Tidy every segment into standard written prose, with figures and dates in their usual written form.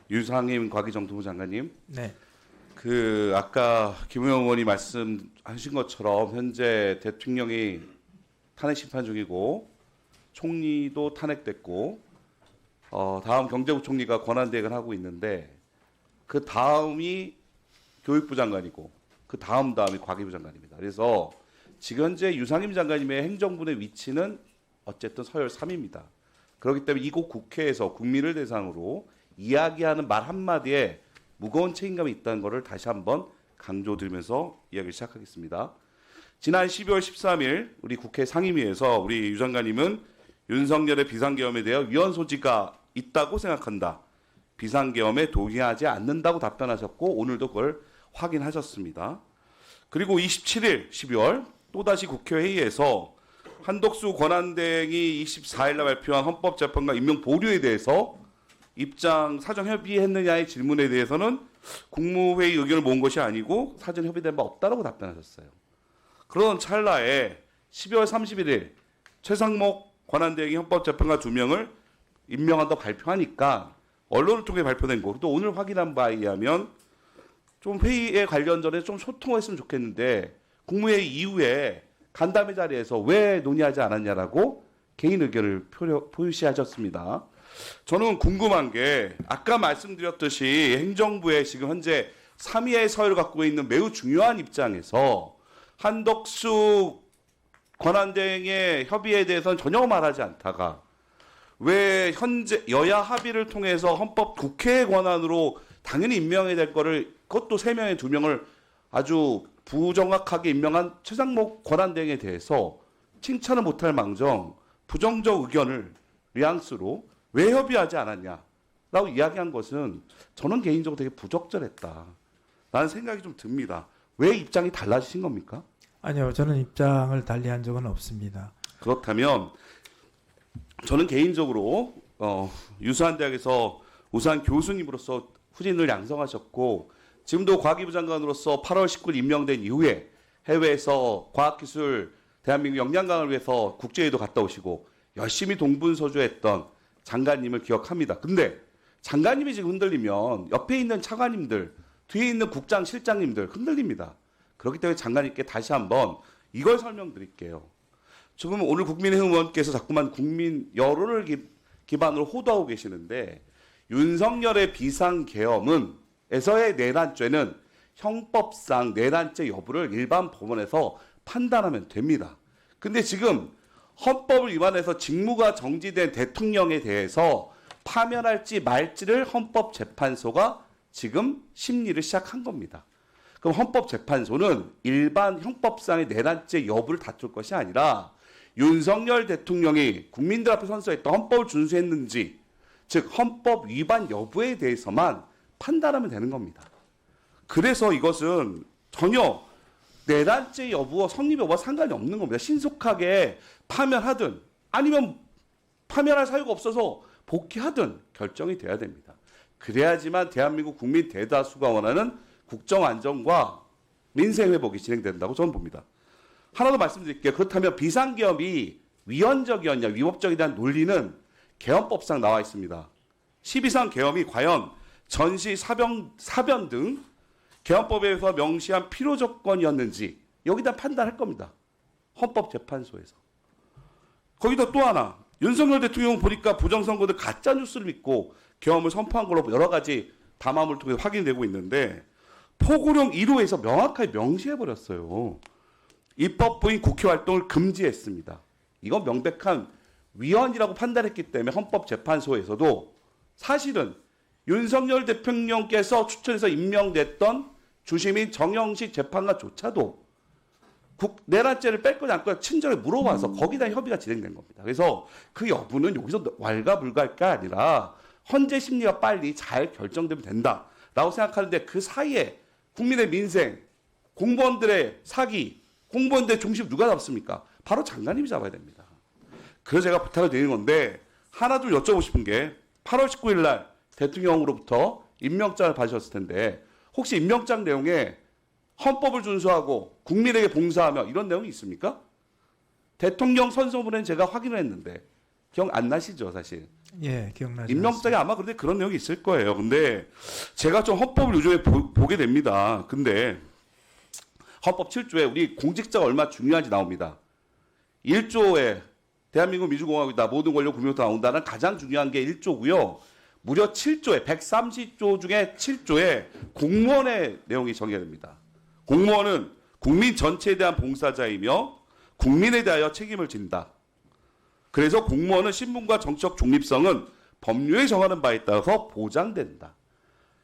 유상임 과기정통부 장관님, 네. 아까 김우영 의원이 말씀하신 것처럼 현재 대통령이 탄핵 심판 중이고 총리도 탄핵됐고 다음 경제부총리가 권한대행을 하고 있는데 그 다음이 교육부 장관이고 그 다음이 과기부 장관입니다. 그래서 지금 현재 유상임 장관님의 행정부의 위치는 어쨌든 서열 3입니다. 그렇기 때문에 이곳 국회에서 국민을 대상으로 이야기하는 말 한마디에 무거운 책임감이 있다는 것을 다시 한번 강조드리면서 이야기를 시작하겠습니다. 지난 12월 13일 우리 국회 상임위에서 우리 유 장관님은 윤석열의 비상계엄에 대해 위헌 소지가 있다고 생각한다. 비상계엄에 동의하지 않는다고 답변하셨고 오늘도 그걸 확인하셨습니다. 그리고 27일 12월 또다시 국회회의에서 한덕수 권한대행이 24일날 발표한 헌법재판관 임명 보류에 대해서 입장 사전 협의했느냐의 질문에 대해서는 국무회의 의견을 모은 것이 아니고 사전 협의된 바 없다라고 답변하셨어요. 그런 찰나에 12월 31일 최상목 권한대행이 헌법재판관 2명을 임명한다고 발표하니까 언론을 통해 발표된 거, 또 오늘 확인한 바에 의하면 좀 회의에 관련전에 좀 소통을 했으면 좋겠는데 국무회의 이후에 간담회 자리에서 왜 논의하지 않았냐라고 개인 의견을 표시하셨습니다. 저는 궁금한 게 아까 말씀드렸듯이 행정부의 지금 현재 3위의 서열을 갖고 있는 매우 중요한 입장에서 한덕수 권한대행의 협의에 대해서는 전혀 말하지 않다가 왜 현재 여야 합의를 통해서 헌법 국회의 권한으로 당연히 임명해야 될 거를 그것도 3명에 2명을 아주 부정확하게 임명한 최상목 권한대행에 대해서 칭찬을 못할 망정 부정적 의견을 뉘앙스로 왜 협의하지 않았냐라고 이야기한 것은 저는 개인적으로 되게 부적절했다라는 생각이 좀 듭니다. 왜 입장이 달라지신 겁니까? 아니요, 저는 입장을 달리한 적은 없습니다. 그렇다면 저는 개인적으로 유수한 대학에서 우수한 교수님으로서 후진을 양성하셨고 지금도 과기부 장관으로서 8월 19일 임명된 이후에 해외에서 과학기술 대한민국 역량강을 위해서 국제회의도 갔다 오시고 열심히 동분서주했던 장관님을 기억합니다. 근데 장관님이 지금 흔들리면 옆에 있는 차관님들, 뒤에 있는 국장, 실장님들 흔들립니다. 그렇기 때문에 장관님께 다시 한번 이걸 설명드릴게요. 지금 오늘 국민의힘 의원께서 자꾸만 국민 여론을 기반으로 호도하고 계시는데 윤석열의 비상계엄에서의 내란죄는 형법상 내란죄 여부를 일반 법원에서 판단하면 됩니다. 근데 지금 헌법을 위반해서 직무가 정지된 대통령에 대해서 파면할지 말지를 헌법재판소가 지금 심리를 시작한 겁니다. 그럼 헌법재판소는 일반 형법상의 내란죄 여부를 다툴 것이 아니라 윤석열 대통령이 국민들 앞에 선서했던 헌법을 준수했는지, 즉 헌법 위반 여부에 대해서만 판단하면 되는 겁니다. 그래서 이것은 전혀 내란죄 여부와 성립 여부와 상관이 없는 겁니다. 신속하게 파면하든 아니면 파면할 사유가 없어서 복귀하든 결정이 돼야 됩니다. 그래야지만 대한민국 국민 대다수가 원하는 국정 안정과 민생 회복이 진행된다고 저는 봅니다. 하나 더 말씀드릴게요. 그렇다면 비상계엄이 위헌적이었냐, 위법적에 대한 논리는 계엄법상 나와 있습니다. 12상 계엄이 과연 전시, 사변 등 계엄법에서 명시한 필요 조건이었는지 여기다 판단할 겁니다. 헌법재판소에서. 거기다 또 하나, 윤석열 대통령은 보니까 부정선거들 가짜뉴스를 믿고 계엄을 선포한 걸로 여러 가지 담화물을 통해 확인되고 있는데 포고령 1호에서 명확하게 명시해버렸어요. 입법부인 국회 활동을 금지했습니다. 이건 명백한 위헌이라고 판단했기 때문에 헌법재판소에서도 사실은 윤석열 대통령께서 추천해서 임명됐던 주심인 정영식 재판관조차도 내란죄를 뺄 거냐 안 거냐 친절히 물어봐서 거기다 협의가 진행된 겁니다. 그래서 그 여부는 여기서 왈가불가할 게 아니라 헌재 심리가 빨리 잘 결정되면 된다라고 생각하는데 그 사이에 국민의 민생, 공무원들의 사기, 공무원들의 중심 누가 잡습니까? 바로 장관님이 잡아야 됩니다. 그래서 제가 부탁을 드리는 건데 하나 좀 여쭤보고 싶은 게 8월 19일 날 대통령으로부터 임명장을 받으셨을 텐데 혹시 임명장 내용에 헌법을 준수하고 국민에게 봉사하며 이런 내용이 있습니까? 대통령 선서문에는 제가 확인을 했는데 기억 안 나시죠, 사실? 예, 기억나죠. 임명장에 아마 그런데 그런 내용이 있을 거예요. 근데 제가 좀 헌법을 요즘에 보게 됩니다. 근데 헌법 7조에 우리 공직자가 얼마나 중요한지 나옵니다. 1조에 대한민국 민주공화국이다. 모든 권력 국민으로부터 나온다는 가장 중요한 게 1조고요. 무려 7조에 130조 중에 7조에 공무원의 내용이 정의가 됩니다. 공무원은 국민 전체에 대한 봉사자이며 국민에 대하여 책임을 진다. 그래서 공무원은 신분과 정치적 중립성은 법률에 정하는 바에 따라서 보장된다.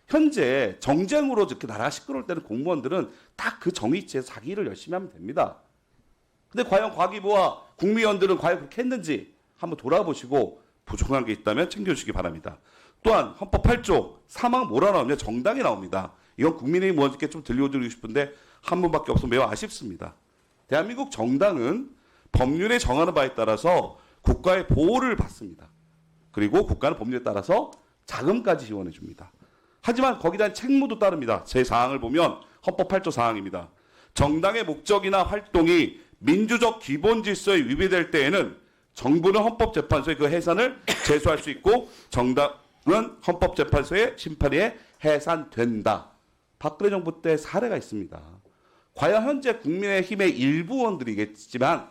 현재 정쟁으로 이렇게 나라가 시끄러울 때는 공무원들은 딱 그 정의치에서 자기 일을 열심히 하면 됩니다. 근데 과연 과기부와 국무위원들은 과연 그렇게 했는지 한번 돌아보시고 부족한 게 있다면 챙겨주시기 바랍니다. 또한 헌법 8조 사망 뭐라 나오냐 정당이 나옵니다. 이건 국민의힘 의원님께 좀 들려드리고 싶은데 한 분밖에 없어서 매우 아쉽습니다. 대한민국 정당은 법률에 정하는 바에 따라서 국가의 보호를 받습니다. 그리고 국가는 법률에 따라서 자금까지 지원해 줍니다. 하지만 거기다 책무도 따릅니다. 제 사항을 보면 헌법 8조 사항입니다. 정당의 목적이나 활동이 민주적 기본 질서에 위배될 때에는 정부는 헌법재판소에 그 해산을 제소할 수 있고 정당은 헌법재판소의 심판에 해산된다. 박근혜 정부 때 사례가 있습니다. 과연 현재 국민의힘의 일부 의원들이겠지만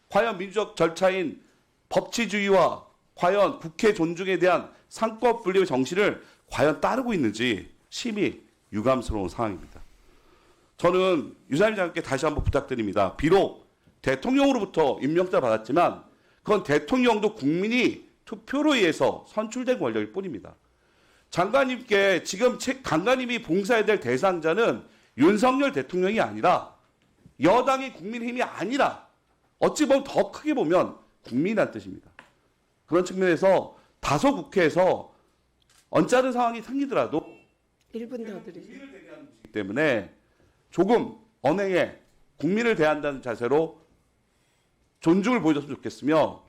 과연 민주적 절차인 법치주의와 과연 국회 존중에 대한 상권 분립의 정신을 과연 따르고 있는지 심히 유감스러운 상황입니다. 저는 유상임 장관께 다시 한번 부탁드립니다. 비록 대통령으로부터 임명장 받았지만 그건 대통령도 국민이 투표로 의해서 선출된 권력일 뿐입니다. 장관님께 지금 장관님이 봉사해야 될 대상자는 윤석열 대통령이 아니라 여당이 국민의힘이 아니라 어찌 보면 더 크게 보면 국민이란 뜻입니다. 그런 측면에서 다소 국회에서 언짢은 상황이 생기더라도 1분 더 드리죠. 국민을 대하는 것이기 때문에 조금 언행에 국민을 대한다는 자세로 존중을 보여줬으면 좋겠으며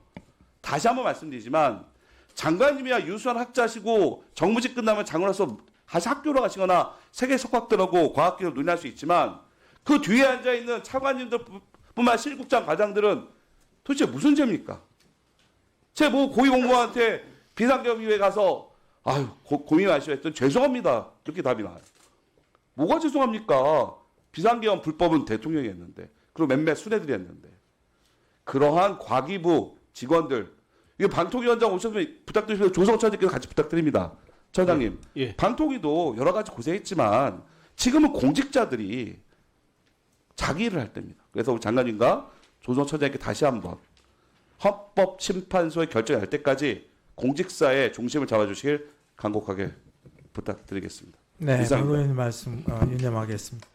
다시 한번 말씀드리지만 장관님이야 유수한 학자시고 정무직 끝나면 장관으로서 다시 학교로 가시거나 세계 석학들하고 과학기를 논의할 수 있지만 그 뒤에 앉아있는 차관님들뿐만 실국장 과장들은 도대체 무슨 죄입니까? 제 뭐 고위공무원한테 비상경위에 가서 아유 고민 마시오 했더니 죄송합니다 이렇게 답이 나와요. 뭐가 죄송합니까? 비상계엄 불법은 대통령이 했는데 그리고 몇몇 수뇌들이 했는데 그러한 과기부 직원들 이거 방통위원장 오셨으면 부탁드리면 조성 처장님께서 같이 부탁드립니다. 처장님 예. 방통위도 여러 가지 고생했지만 지금은 공직자들이 자기 일을 할 때입니다. 그래서 우리 장관님과 조성 처장님께 다시 한번 헌법심판소의 결정이 날 때까지 공직사의 중심을 잡아주시길 간곡하게 부탁드리겠습니다. 네, 이상입니다. 박 의원님 말씀 유념하겠습니다.